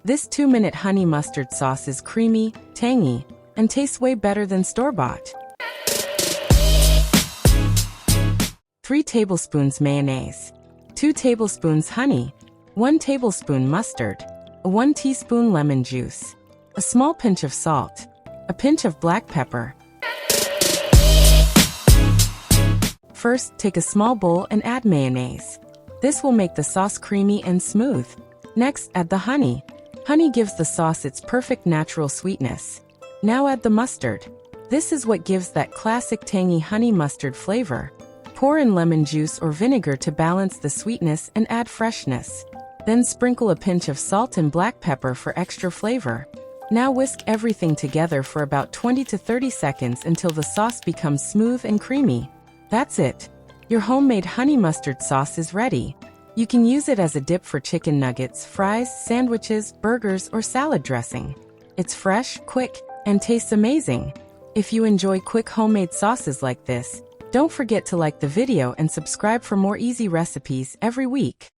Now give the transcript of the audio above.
This 2-minute honey mustard sauce is creamy, tangy, and tastes way better than store-bought. 3 tablespoons mayonnaise, 2 tablespoons honey, 1 tablespoon mustard, 1 teaspoon lemon juice, a small pinch of salt, a pinch of black pepper. First, take a small bowl and add mayonnaise. This will make the sauce creamy and smooth. Next, add the honey. Honey gives the sauce its perfect natural sweetness. Now add the mustard. This is what gives that classic tangy honey mustard flavor. Pour in lemon juice or vinegar to balance the sweetness and add freshness. Then sprinkle a pinch of salt and black pepper for extra flavor. Now whisk everything together for about 20 to 30 seconds until the sauce becomes smooth and creamy. That's it. Your homemade honey mustard sauce is ready. You can use it as a dip for chicken nuggets, fries, sandwiches, burgers, or salad dressing. It's fresh, quick, and tastes amazing. If you enjoy quick homemade sauces like this, don't forget to like the video and subscribe for more easy recipes every week.